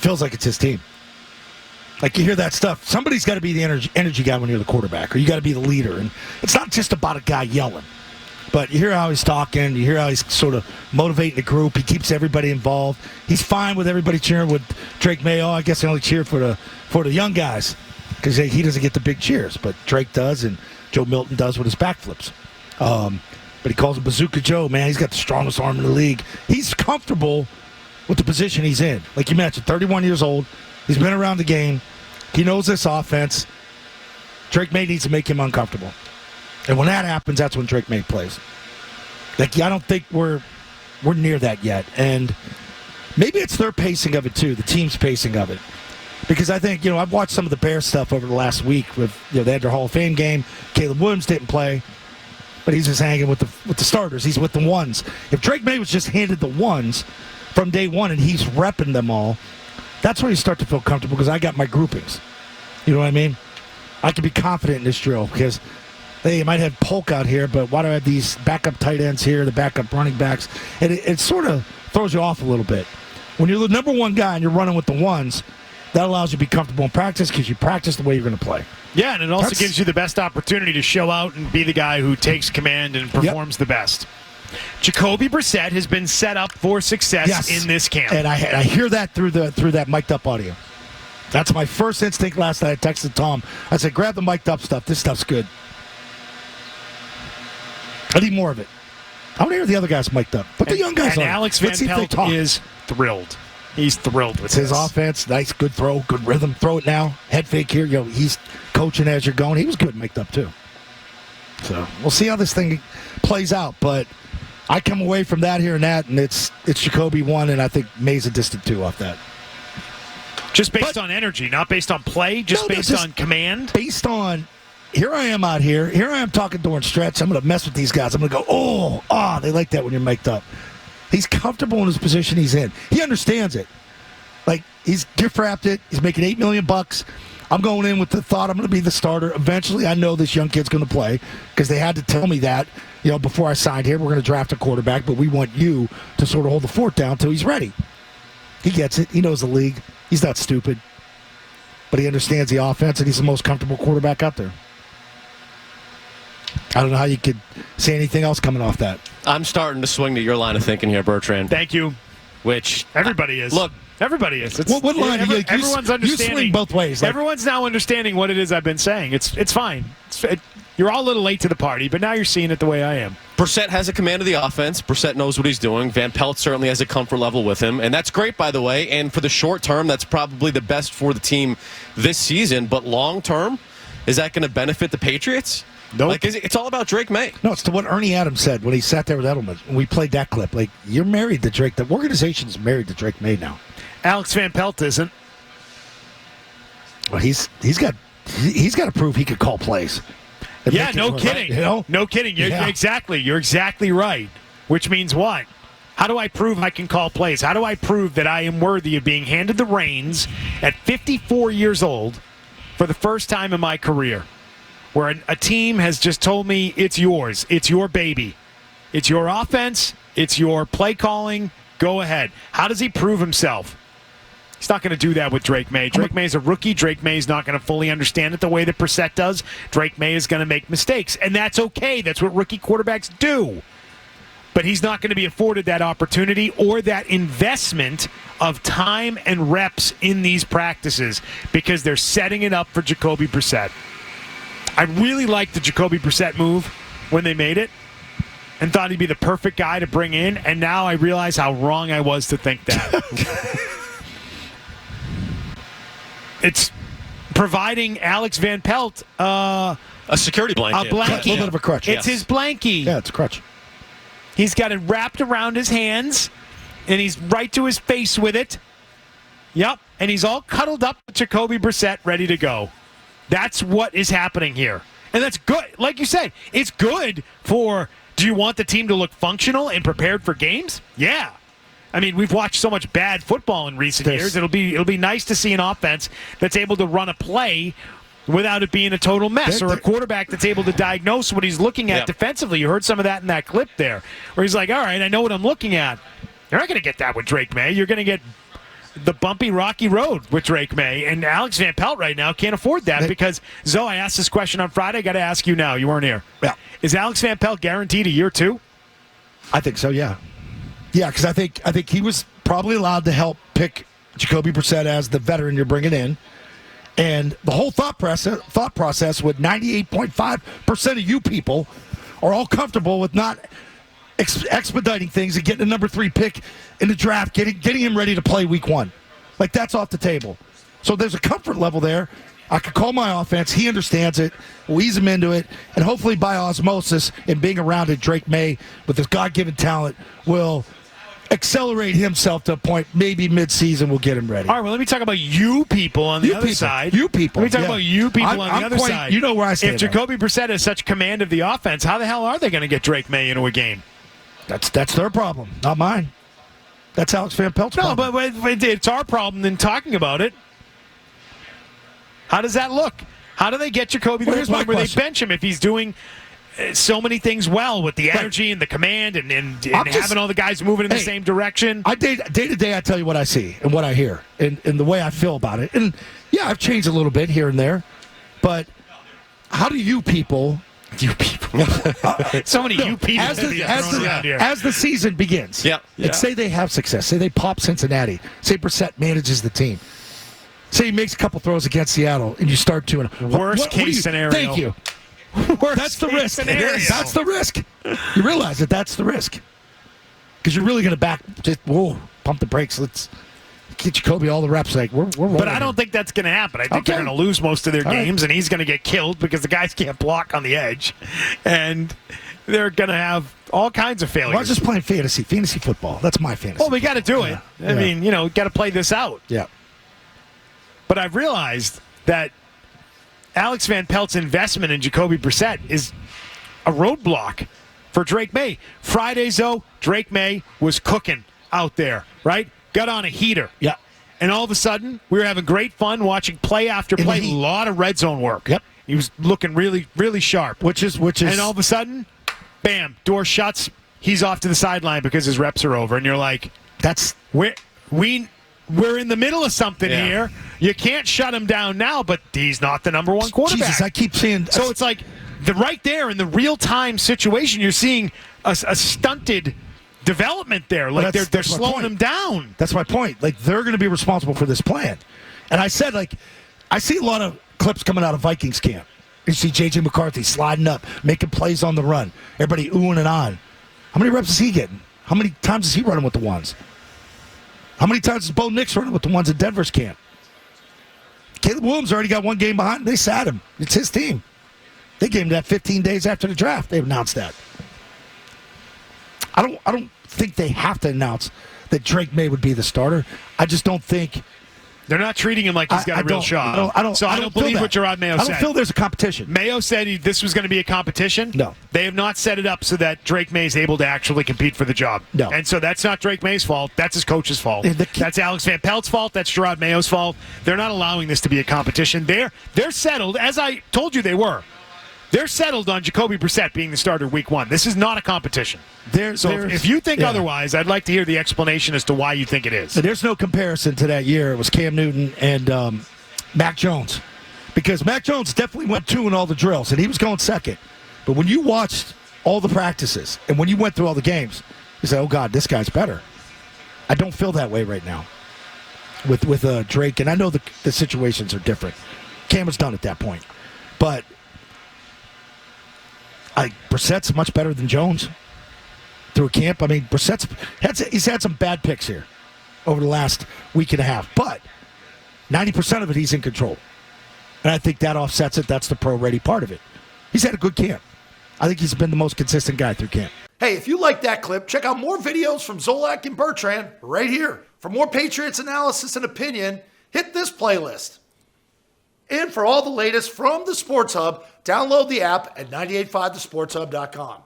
feels like it's his team. Like, you hear that stuff. Somebody's got to be the energy guy when you're the quarterback, or you got to be the leader. And it's not just about a guy yelling. But you hear how he's talking. You hear how he's sort of motivating the group. He keeps everybody involved. He's fine with everybody cheering with Drake May. Oh, I guess they only cheer for the young guys because he doesn't get the big cheers. But Drake does, and Joe Milton does with his backflips. But he calls him Bazooka Joe, man. He's got the strongest arm in the league. He's comfortable with the position he's in. Like you mentioned, 31 years old. He's been around the game. He knows this offense. Drake May needs to make him uncomfortable. And when that happens, that's when Drake May plays. Like, I don't think we're near that yet. And maybe it's their pacing of it, too, the team's pacing of it. Because I think, I've watched some of the Bears stuff over the last week with, they had their Hall of Fame game. Caleb Williams didn't play, but he's just hanging with the starters. He's with the ones. If Drake May was just handed the ones from day one and he's repping them all, that's where you start to feel comfortable because I got my groupings. You know what I mean? I can be confident in this drill because they might have Polk out here, but why do I have these backup tight ends here, the backup running backs? And it sort of throws you off a little bit. When you're the number one guy and you're running with the ones, that allows you to be comfortable in practice because you practice the way you're going to play. Yeah, and it also gives you the best opportunity to show out and be the guy who takes command and performs the best. Jacoby Brissett has been set up for success in this camp. And I hear that through that mic'd up audio. That's my first instinct last night. I texted Tom. I said, grab the mic'd up stuff. This stuff's good. I need more of it. I want to hear the other guys mic'd up. But the young guys and Alex Van Pelt is thrilled. He's thrilled with his offense. Nice, good throw, good rhythm. Throw it now. Head fake here. He's coaching as you're going. He was good mic'd up, too. So we'll see how this thing plays out. But I come away from that here and that, and it's Jacoby 1, and I think May's a distant 2 off that. Just based on energy, not based on play, just based on command? Based on, here I am out here. Here I am talking during stretch. I'm going to mess with these guys. I'm going to go, they like that when you're mic'd up. He's comfortable in his position he's in. He understands it. Like, he's gift-wrapped it. He's making $8 million. I'm going in with the thought I'm going to be the starter. Eventually, I know this young kid's going to play because they had to tell me that, before I signed here. We're going to draft a quarterback, but we want you to sort of hold the fort down until he's ready. He gets it. He knows the league. He's not stupid. But he understands the offense, and he's the most comfortable quarterback out there. I don't know how you could say anything else coming off that. I'm starting to swing to your line of thinking here, Bertrand. Thank you. Which everybody is. Look, everybody is. What line? Everyone's understanding. You swing both ways. Everyone's now understanding what it is I've been saying. It's fine. You're all a little late to the party, but now you're seeing it the way I am. Brissett has a command of the offense. Brissett knows what he's doing. Van Pelt certainly has a comfort level with him, and that's great, by the way. And for the short term, that's probably the best for the team this season. But long term, is that going to benefit the Patriots? Nope. Like, it's all about Drake May. No, it's to what Ernie Adams said when he sat there with Edelman. When we played that clip, like, you're married to Drake. The organization's married to Drake May now. Alex Van Pelt isn't. Well, he's got to prove he could call plays. Yeah, no kidding. Right, No kidding. Exactly. You're exactly right. Which means what? How do I prove I can call plays? How do I prove that I am worthy of being handed the reins at 54 years old for the first time in my career, where a team has just told me it's yours, it's your baby, it's your offense, it's your play calling, go ahead. How does he prove himself? He's not going to do that with Drake May. Drake May is a rookie. Drake May is not going to fully understand it the way that Brissett does. Drake May is going to make mistakes, and that's okay. That's what rookie quarterbacks do. But he's not going to be afforded that opportunity or that investment of time and reps in these practices because they're setting it up for Jacoby Brissett. I really liked the Jacoby Brissett move when they made it and thought he'd be the perfect guy to bring in, and now I realize how wrong I was to think that. It's providing Alex Van Pelt a security blanket. A blankie. A little bit of a crutch. It's his blankie. Yeah, it's a crutch. He's got it wrapped around his hands, and he's right to his face with it. Yep, and he's all cuddled up with Jacoby Brissett, ready to go. That's what is happening here. And that's good. Like you said, it's good for, do you want the team to look functional and prepared for games? Yeah. I mean, we've watched so much bad football in recent years. It'll be nice to see an offense that's able to run a play without it being a total mess, or a quarterback that's able to diagnose what he's looking at defensively. You heard some of that in that clip there, where he's like, all right, I know what I'm looking at. You're not going to get that with Drake May. You're going to get the bumpy, rocky road with Drake May. And Alex Van Pelt right now can't afford that because, Zoe, I asked this question on Friday. I got to ask you now. You weren't here. Yeah. Is Alex Van Pelt guaranteed a year 2? I think so, yeah. Yeah, because I think he was probably allowed to help pick Jacoby Brissett as the veteran you're bringing in. And the whole thought process with 98.5% of you people are all comfortable with not expediting things and getting a number 3 pick in the draft, getting him ready to play week 1. Like, that's off the table. So there's a comfort level there. I could call my offense. He understands it. We'll ease him into it. And hopefully by osmosis and being around it, Drake May, with his God-given talent, will accelerate himself to a point maybe mid-season we'll get him ready. All right, well, let me talk about you people on the other side. You people. Let me talk about you people on the other side. You know where I stand. If Jacoby Brissett has such command of the offense, how the hell are they going to get Drake May into a game? That's their problem, not mine. That's Alex Van Pelt's problem. No, but it's our problem in talking about it. How does that look? How do they get Jacoby to the point where they bench him if he's doing so many things well with the energy and the command and having all the guys moving in the same direction? Day to day, I tell you what I see and what I hear and the way I feel about it. And, yeah, I've changed a little bit here and there. But how do you people... You people. So many you people as the season begins. Yeah. And say they have success. Say they pop Cincinnati. Say Brissett manages the team. Say he makes a couple throws against Seattle, and you start 2-0. Worst case scenario. Thank you. That's the risk. Scenario. That's the risk. You realize that's the risk. Because you're really going to pump the brakes. Let's get Jacoby all the reps. Like we're but I don't think that's going to happen. I think they're going to lose most of their games, and he's going to get killed because the guys can't block on the edge, and they're going to have all kinds of failures. Well, I was just playing fantasy football. That's my fantasy. Well, we got to do it. I mean, got to play this out. Yeah. But I've realized that Alex Van Pelt's investment in Jacoby Brissett is a roadblock for Drake May. Fridays, though, Drake May was cooking out there, right? Got on a heater. Yeah. And all of a sudden, we were having great fun watching play after play. A lot of red zone work. Yep. He was looking really, really sharp. Which is. And all of a sudden, bam, door shuts. He's off to the sideline because his reps are over. And you're like, we're in the middle of something here. You can't shut him down now, but he's not the number 1 quarterback. Jesus, I keep seeing. So it's like right there in the real-time situation, you're seeing a stunted development there. Like they're slowing him down. That's my point. Like they're going to be responsible for this plan. And I said, I see a lot of clips coming out of Vikings camp. You see J.J. McCarthy sliding up, making plays on the run. Everybody oohing and on. How many reps is he getting? How many times is he running with the ones? How many times is Bo Nix running with the ones at Denver's camp? Caleb Williams already got 1 game behind. They sat him. It's his team. They gave him that 15 days after the draft. They announced that. I don't think they have to announce that Drake May would be the starter. I just don't think they're not treating him like he's got a real shot. I don't believe what Gerard Mayo said. I don't feel there's a competition. Mayo said this was going to be a competition. No. They have not set it up so that Drake May is able to actually compete for the job. No. And so that's not Drake May's fault. That's his coach's fault. That's Alex Van Pelt's fault. That's Gerard Mayo's fault. They're not allowing this to be a competition. They're settled, as I told you they were. They're settled on Jacoby Brissett being the starter week 1. This is not a competition. If you think otherwise, I'd like to hear the explanation as to why you think it is. There's no comparison to that year. It was Cam Newton and Mac Jones. Because Mac Jones definitely went 2 in all the drills, and he was going second. But when you watched all the practices and when you went through all the games, you said, oh, God, this guy's better. I don't feel that way right now with Drake. And I know the situations are different. Cam was done at that point. But Brissett's much better than Jones through camp. I mean, he's had some bad picks here over the last week and a half, but 90% of it he's in control. And I think that offsets it. That's the pro-ready part of it. He's had a good camp. I think he's been the most consistent guy through camp. Hey, if you like that clip, check out more videos from Zolak and Bertrand right here. For more Patriots analysis and opinion, hit this playlist. And for all the latest from the Sports Hub, download the app at 985thesportshub.com.